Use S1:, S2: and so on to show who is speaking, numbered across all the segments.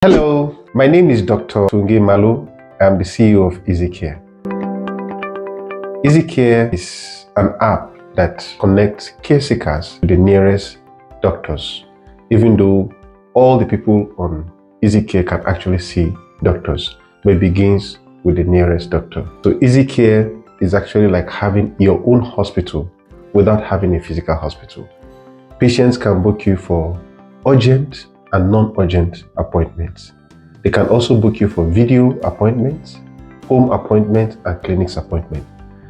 S1: Hello, my name is Dr. Tungi Malu. I'm the CEO of EzzyCare. EzzyCare is an app that connects care seekers to the nearest doctors, even though all the people on EzzyCare can actually see doctors, but it begins with the nearest doctor. So EzzyCare is actually like having your own hospital without having a physical hospital. Patients can book you for urgent and non-urgent appointments. They can also book you for video appointments, home appointments, and clinics appointments.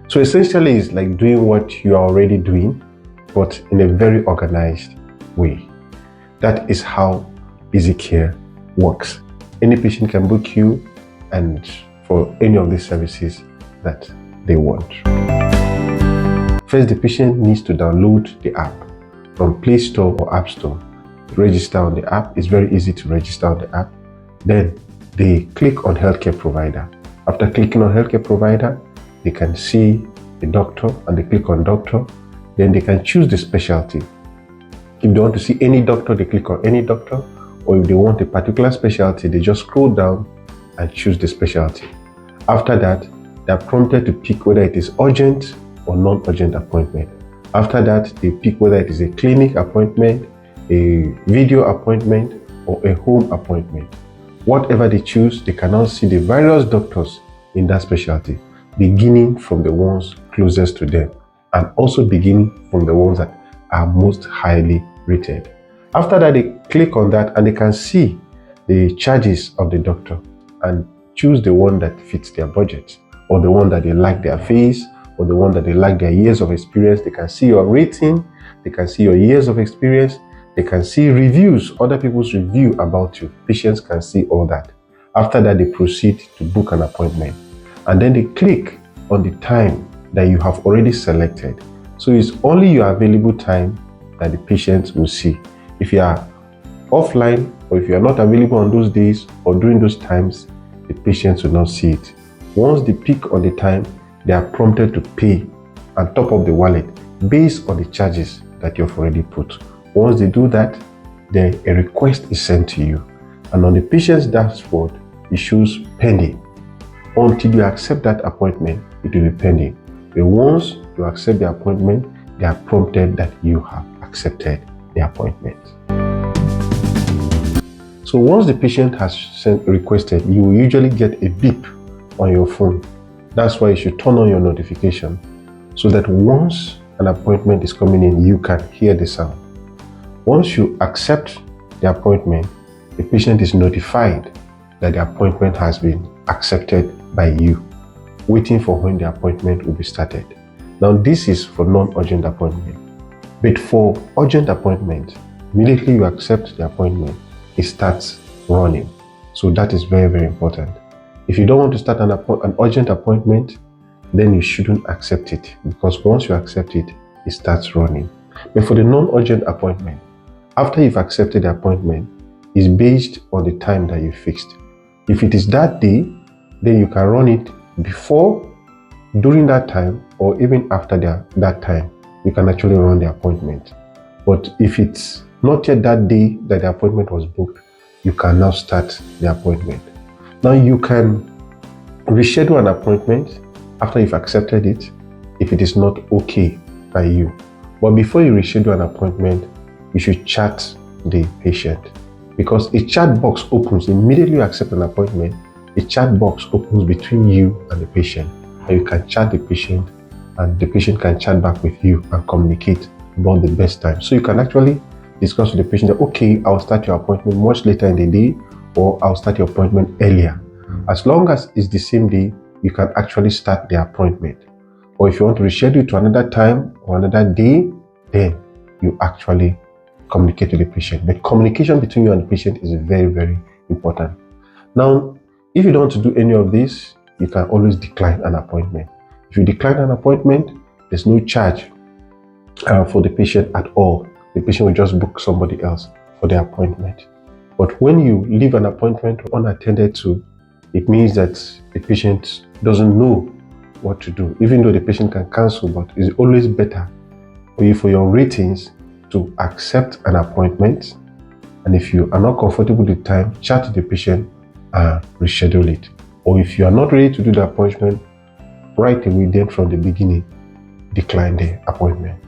S1: So essentially, it's like doing what you are already doing, but in a very organized way. That is how EzzyCare works. Any patient can book you and for any of these services that they want. First, the patient needs to download the app from Play Store or App Store. Register on the app. It's very easy to register on the app. Then they click on healthcare provider. After clicking on healthcare provider, they can see the doctor and they click on doctor. Then they can choose the specialty. If they want to see any doctor, they click on any doctor. Or if they want a particular specialty, they just scroll down and choose the specialty. After that, they are prompted to pick whether it is urgent or non-urgent appointment. After that, they pick whether it is a clinic appointment, a video appointment, or a home appointment. Whatever they choose, they can now see the various doctors in that specialty, beginning from the ones closest to them and also beginning from the ones that are most highly rated. After that, they click on that and they can see the charges of the doctor and choose the one that fits their budget, or the one that they like their face, or the one that they like their years of experience. They can see your rating, they can see your years of experience, they can see reviews, other people's review about you. Patients can see all that. After that, they proceed to book an appointment. And then they click on the time that you have already selected. So it's only your available time that the patient will see. If you are offline or if you are not available on those days or during those times, the patients will not see it. Once they pick on the time, they are prompted to pay on top of the wallet based on the charges that you've already put. Once they do that, then a request is sent to you. And on the patient's dashboard, it shows pending. Until you accept that appointment, it will be pending. But once you accept the appointment, they are prompted that you have accepted the appointment. So once the patient has requested, you will usually get a beep on your phone. That's why you should turn on your notification so that once an appointment is coming in, you can hear the sound. Once you accept the appointment, the patient is notified that the appointment has been accepted by you, waiting for when the appointment will be started. Now, this is for non-urgent appointment. But for urgent appointment, immediately you accept the appointment, it starts running. So that is very, very important. If you don't want to start an urgent appointment, then you shouldn't accept it, because once you accept it, it starts running. But for the non-urgent appointment, after you've accepted the appointment, it's based on the time that you fixed. If it is that day, then you can run it before, during that time, or even after that time. You can actually run the appointment. But if it's not yet that day that the appointment was booked, you can now start the appointment. Now you can reschedule an appointment after you've accepted it if it is not okay by you. But before you reschedule an appointment, you should chat the patient, because a chat box opens immediately you accept an appointment. A chat box opens between you and the patient, and you can chat the patient, and the patient can chat back with you and communicate about the best time. So you can actually discuss with the patient that, okay, I'll start your appointment much later in the day, or I'll start your appointment earlier. As long as it's the same day, you can actually start the appointment. Or if you want to reschedule to another time or another day, then you actually communicate with the patient. But communication between you and the patient is very, very important. Now, if you don't want to do any of this, you can always decline an appointment. If you decline an appointment, there's no charge for the patient at all. The patient will just book somebody else for the appointment. But when you leave an appointment unattended to, it means that the patient doesn't know what to do, even though the patient can cancel. But it's always better for you, for your ratings, to accept an appointment And if you are not comfortable with the time, chat to the patient and reschedule it. Or if you are not ready to do the appointment, right away then from the beginning, decline the appointment.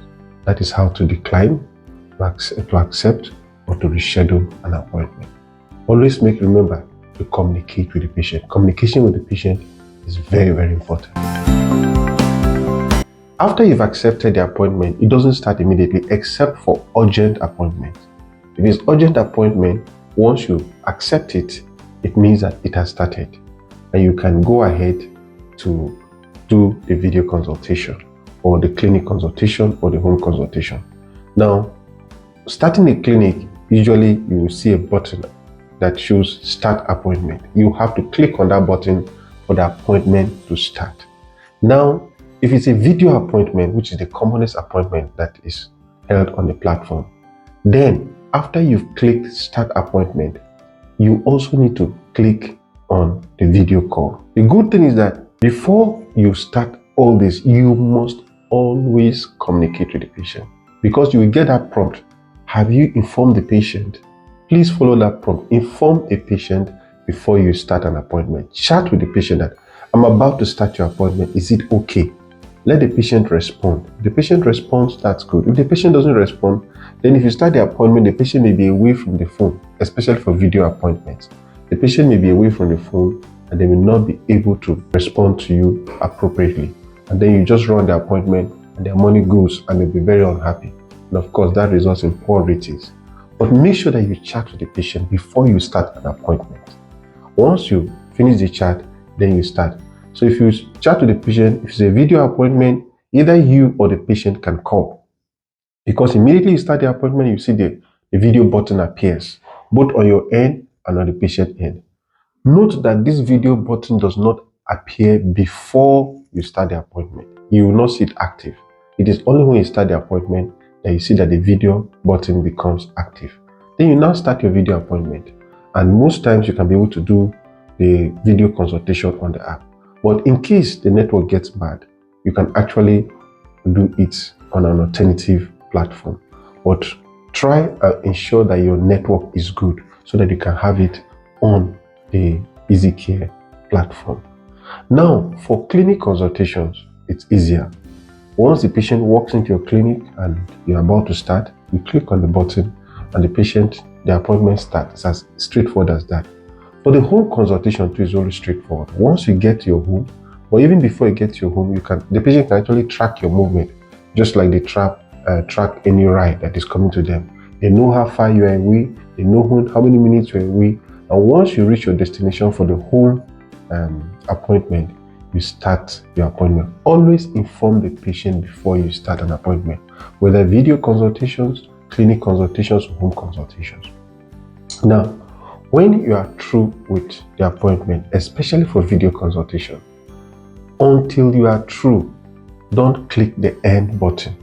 S1: That is how to decline, to accept, or to reschedule an appointment. Always remember to communicate with the patient. Communication with the patient is very, very important. After you've accepted the appointment, it doesn't start immediately except for urgent appointments. If it's urgent appointment, once you accept it, it means that it has started and you can go ahead to do the video consultation or the clinic consultation or the home consultation. Now, starting a clinic, usually you will see a button that shows start appointment. You have to click on that button for the appointment to start. Now, if it's a video appointment, which is the commonest appointment that is held on the platform, then after you've clicked start appointment, you also need to click on the video call. The good thing is that before you start all this, you must always communicate with the patient, because you will get that prompt. Have you informed the patient? Please follow that prompt. Inform a patient before you start an appointment. Chat with the patient that I'm about to start your appointment. Is it okay? Let the patient respond. If the patient responds, that's good. If the patient doesn't respond, then if you start the appointment, the patient may be away from the phone, especially for video appointments. The patient may be away from the phone and they will not be able to respond to you appropriately. And then you just run the appointment and their money goes and they'll be very unhappy. And of course, that results in poor ratings. But make sure that you chat with the patient before you start an appointment. Once you finish the chat, then you start. So if you chat to the patient, if it's a video appointment, either you or the patient can call. Because immediately you start the appointment, you see the video button appears, both on your end and on the patient end. Note that this video button does not appear before you start the appointment. You will not see it active. It is only when you start the appointment that you see that the video button becomes active. Then you now start your video appointment. And most times you can be able to do the video consultation on the app. But in case the network gets bad, you can actually do it on an alternative platform. But try and ensure that your network is good so that you can have it on the EzzyCare platform. Now, for clinic consultations, it's easier. Once the patient walks into your clinic and you're about to start, you click on the button and the appointment starts. It's as straightforward as that. For the home consultation too, is always straightforward. Once you get to your home, or even before you get to your home, the patient can actually track your movement, just like they track any ride that is coming to them. They know how far you are away, they know how many minutes you're away, and once you reach your destination for the home appointment, you start your appointment. Always inform the patient before you start an appointment, whether video consultations, clinic consultations, or home consultations. Now, when you are through with the appointment, especially for video consultation, until you are through, don't click the end button.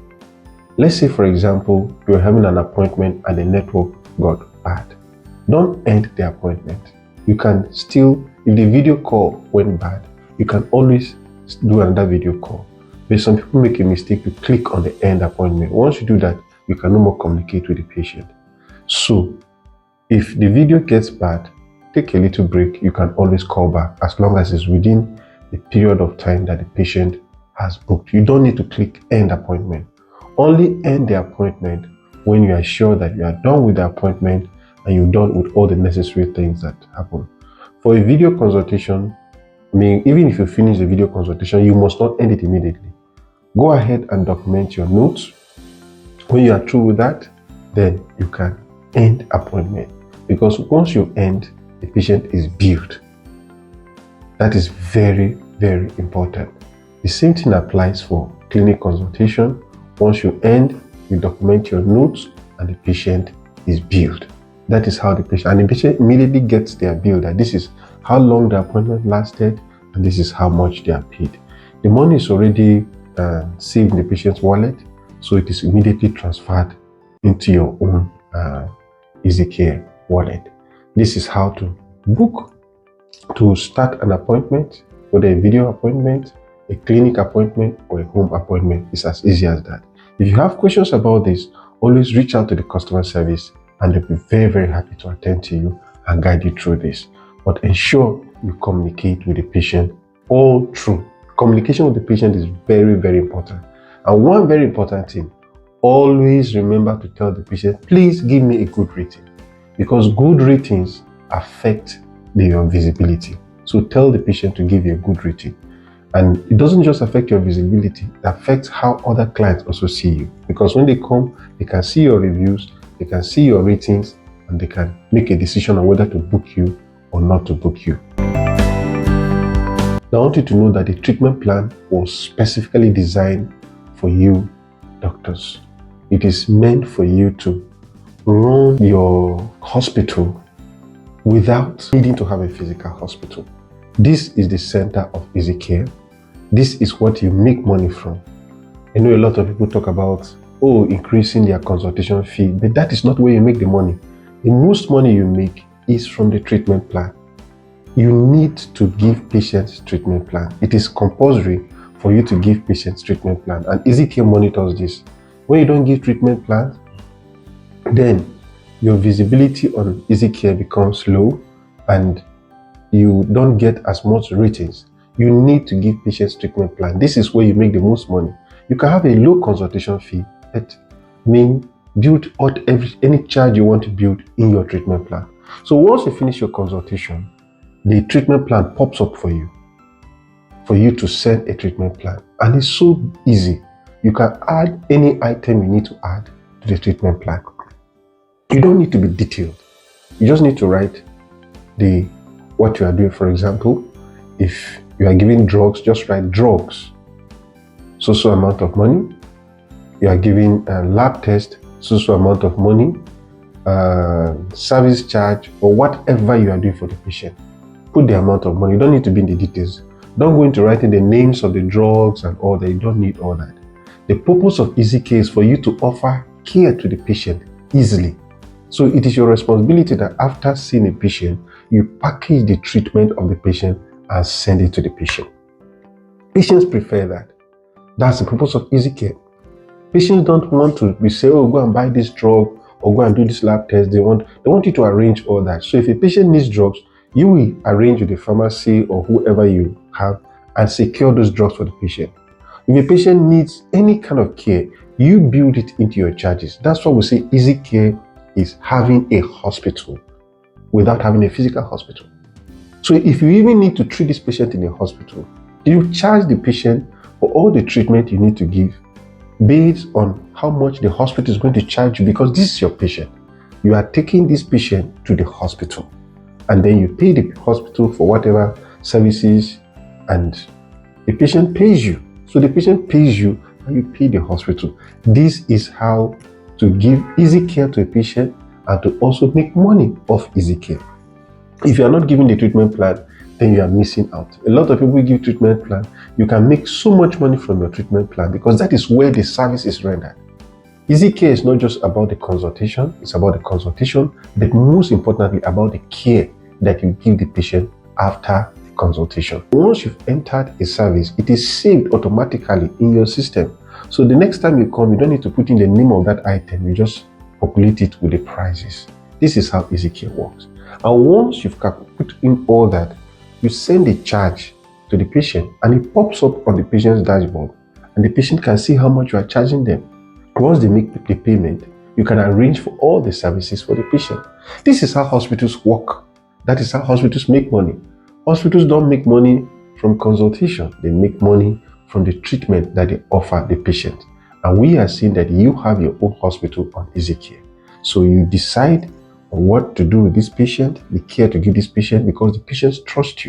S1: Let's say, for example, you're having an appointment and the network got bad. Don't end the appointment. You can still, if the video call went bad, you can always do another video call. But some people make a mistake to click on the end appointment. Once you do that, you can no more communicate with the patient. So, if the video gets bad, take a little break. You can always call back as long as it's within the period of time that the patient has booked. You don't need to click end appointment. Only end the appointment when you are sure that you are done with the appointment and you're done with all the necessary things that happen. For a video consultation, even if you finish the video consultation, you must not end it immediately. Go ahead and document your notes. When you are through with that, then you can end appointment. Because once you end, the patient is billed. That is very, very important. The same thing applies for clinic consultation. Once you end, you document your notes and the patient is billed. That is how the patient immediately gets their bill, that this is how long the appointment lasted and this is how much they are paid. The money is already saved in the patient's wallet, so it is immediately transferred into your own EzzyCare wallet. This is how to book, to start an appointment, whether a video appointment, a clinic appointment, or a home appointment. It's as easy as that. If you have questions about this, always reach out to the customer service and they'll be very, very happy to attend to you and guide you through this. But ensure you communicate with the patient all through. Communication with the patient is very, very important. And one very important thing, always remember to tell the patient, please give me a good rating, because good ratings affect your visibility. So tell the patient to give you a good rating. And it doesn't just affect your visibility, it affects how other clients also see you. Because when they come, they can see your reviews, they can see your ratings, and they can make a decision on whether to book you or not to book you. Now, I want you to know that the treatment plan was specifically designed for you, doctors. It is meant for you to run your hospital without needing to have a physical hospital. This is the center of EzzyCare. This is what you make money from. I know a lot of people talk about, increasing their consultation fee, but that is not where you make the money. The most money you make is from the treatment plan. You need to give patients treatment plan. It is compulsory for you to give patients treatment plan, and EzzyCare monitors this. When you don't give treatment plans, then your visibility on EzzyCare becomes low and you don't get as much ratings. You need to give patients treatment plan. This is where you make the most money. You can have a low consultation fee, but build out any charge you want to build in your treatment plan. So once you finish your consultation, the treatment plan pops up for you to send a treatment plan. And it's so easy. You can add any item you need to add to the treatment plan. You don't need to be detailed. You just need to write what you are doing. For example, if you are giving drugs, just write drugs, so amount of money. You are giving a lab test, so amount of money, service charge, or whatever you are doing for the patient. Put the amount of money. You don't need to be in the details. Don't go into writing the names of the drugs and all that. You don't need all that. The purpose of EzzyCare is for you to offer care to the patient easily. So it is your responsibility that after seeing a patient, you package the treatment of the patient and send it to the patient. Patients prefer that. That's the purpose of EzzyCare. Patients don't want to be saying, go and buy this drug or go and do this lab test. They want you to arrange all that. So if a patient needs drugs, you will arrange with the pharmacy or whoever you have and secure those drugs for the patient. If a patient needs any kind of care, you build it into your charges. That's why we say EzzyCare is having a hospital without having a physical hospital. So if you even need to treat this patient in a hospital, you charge the patient for all the treatment you need to give based on how much the hospital is going to charge you, because this is your patient. You are taking this patient to the hospital and then you pay the hospital for whatever services and the patient pays you. So the patient pays you and you pay the hospital. This is how to give EzzyCare to a patient and to also make money off EzzyCare. If you are not giving the treatment plan, then you are missing out. A lot of people give treatment plan. You can make so much money from your treatment plan because that is where the service is rendered. EzzyCare is not just about the consultation, it's about the consultation, but most importantly about the care that you give the patient after the consultation. Once you've entered a service, it is saved automatically in your system. So the next time you come, you don't need to put in the name of that item, you just populate it with the prices. This is how EzzyCare works. And once you've put in all that, you send a charge to the patient and it pops up on the patient's dashboard and the patient can see how much you are charging them. Once they make the payment, you can arrange for all the services for the patient. This is how hospitals work. That is how hospitals make money. Hospitals don't make money from consultation. They make money from the treatment that they offer the patient. And we are seeing that you have your own hospital on EzzyCare. So you decide on what to do with this patient, the care to give this patient, because the patients trust you.